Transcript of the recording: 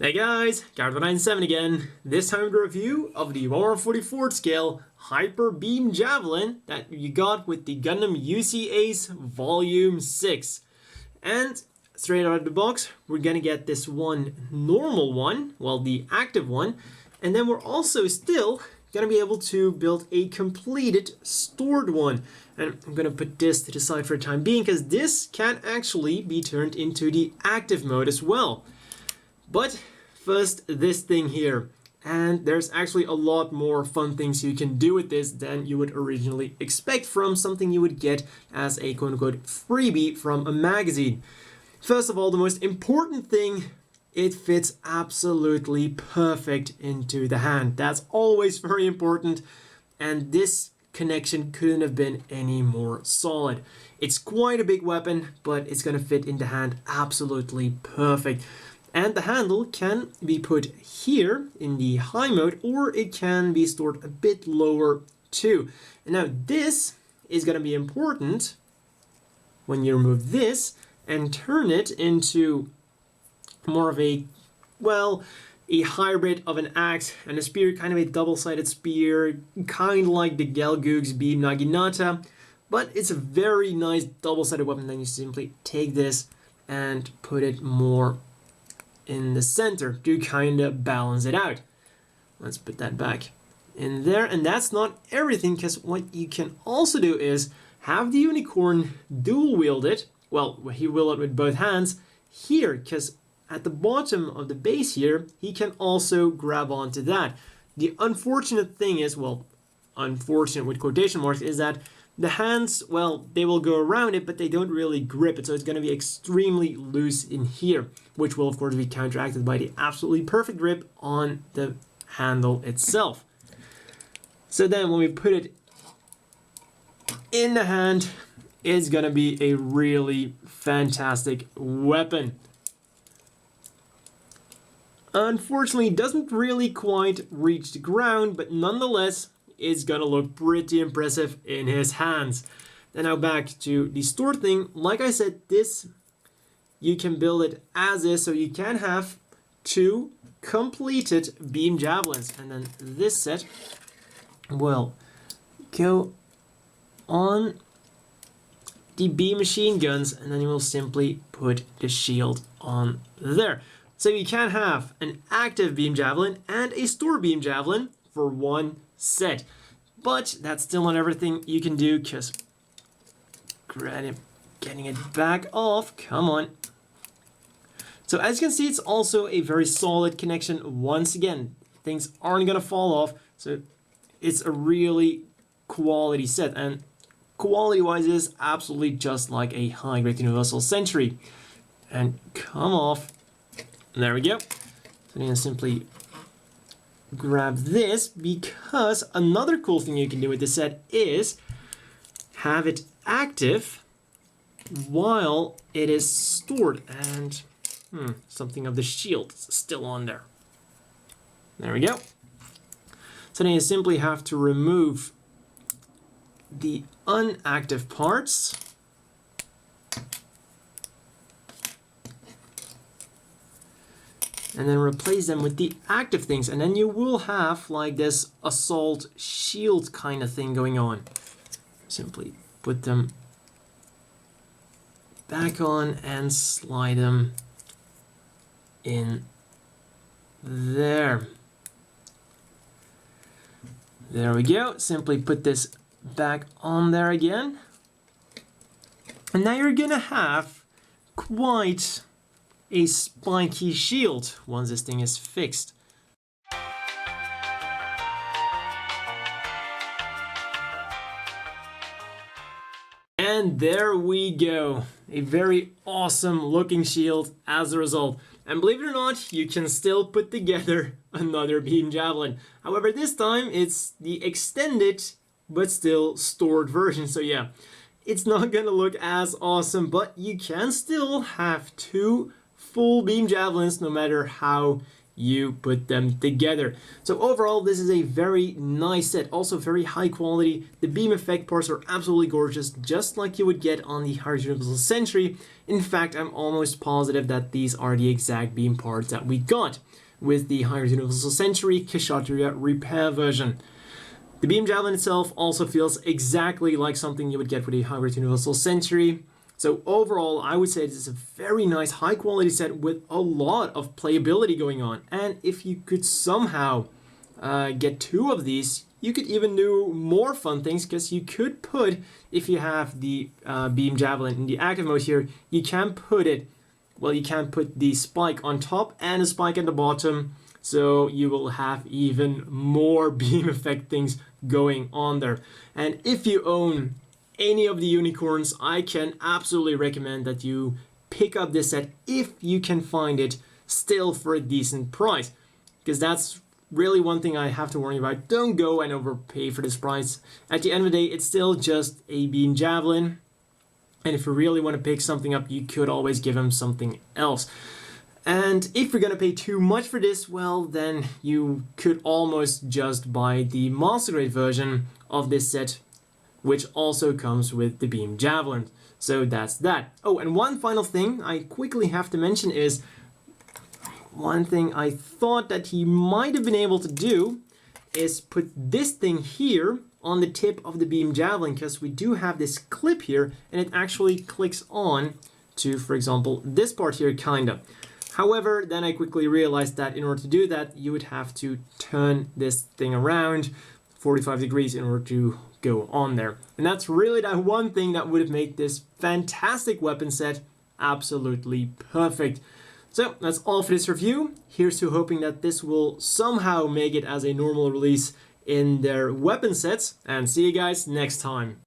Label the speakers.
Speaker 1: Hey guys, Javelin97 again. This time the review of the 1/44 scale Hyper Beam Javelin that you got with the Gundam UC Ace Volume 6. And straight out of the box, we're gonna get this one normal one, well the active one, and then we're also still gonna be able to build a completed stored one. And I'm gonna put this to the side for the time being because this can actually be turned into the active mode as well. But first, this thing here. And there's actually a lot more fun things you can do with this than you would originally expect from something you would get as a quote-unquote freebie from a magazine. First of all, the most important thing, it fits absolutely perfect into the hand. That's always very important, and this connection couldn't have been any more solid. It's quite a big weapon, but it's gonna fit in the hand absolutely perfect. And the handle can be put here in the high mode, or it can be stored a bit lower too. And now this is going to be important when you remove this and turn it into more of a, well, a hybrid of an axe and a spear, kind of a double-sided spear, kind of like the Gelgoog's Beam Naginata. But it's a very nice double-sided weapon. Then you simply take this and put it more in the center to kind of balance it out. Let's put that back in there. And that's not everything, because what you can also do is have the unicorn dual wield it. Well, he will it with both hands here, because at the bottom of the base here, he can also grab onto that. The unfortunate thing is, well, unfortunate with quotation marks, is that the hands, well, they will go around it, but they don't really grip it, so it's going to be extremely loose in here, which will, of course, be counteracted by the absolutely perfect grip on the handle itself. So then when we put it in the hand, it's going to be a really fantastic weapon. Unfortunately, it doesn't really quite reach the ground, but nonetheless, it's gonna look pretty impressive in his hands. And now back to the store thing. Like I said, this, you can build it as is, so you can have two completed beam javelins. And then this set will go on the beam machine guns, and then you will simply put the shield on there. So you can have an active beam javelin and a store beam javelin for one set. But that's still not everything you can do, because getting it back off, come on. So as you can see, it's also a very solid connection. Once again, things aren't gonna fall off, so it's a really quality set, and quality wise is absolutely just like a high-grade universal century. And come off, there we go. So you can simply grab this, because another cool thing you can do with this set is have it active while it is stored. And something of the shield is still on there. There we go. So then you simply have to remove the inactive parts. And then replace them with the active things, and then you will have like this assault shield kind of thing going on. Simply put them back on and slide them in there. There we go. Simply put this back on there again. And now you're gonna have quite a spiky shield once this thing is fixed. And there we go. A very awesome looking shield as a result. And believe it or not, you can still put together another beam javelin. However, this time it's the extended but still stored version. So yeah, it's not gonna look as awesome, but you can still have two full beam javelins no matter how you put them together. So overall, this is a very nice set, also very high quality. The beam effect parts are absolutely gorgeous, just like you would get on the High Universal Sentry. In fact, I'm almost positive that these are the exact beam parts that we got with the High Universal Sentry Kshatriya repair version. The beam javelin itself also feels exactly like something you would get with a Hybrid Universal Sentry. So overall, I would say this is a very nice, high quality set with a lot of playability going on. And if you could somehow get 2 of these, you could even do more fun things, because you could put, if you have the beam javelin in the active mode here, you can put it, well, you can put the spike on top and a spike at the bottom. So you will have even more beam effect things going on there. And if you own any of the unicorns, I can absolutely recommend that you pick up this set if you can find it still for a decent price. Because that's really one thing I have to warn you about. Don't go and overpay for this price. At the end of the day, it's still just a beam javelin. And if you really want to pick something up, you could always give him something else. And if you're gonna pay too much for this, well, then you could almost just buy the Master Grade version of this set, which also comes with the beam javelin. So that's that. Oh, and one final thing I quickly have to mention is one thing I thought that he might have been able to do is put this thing here on the tip of the beam javelin, because we do have this clip here and it actually clicks on to, for example, this part here, kinda. However, then I quickly realized that in order to do that, you would have to turn this thing around 45 degrees in order to go on there. And that's really that one thing that would have made this fantastic weapon set absolutely perfect. So that's all for this review. Here's to hoping that this will somehow make it as a normal release in their weapon sets, and see you guys next time.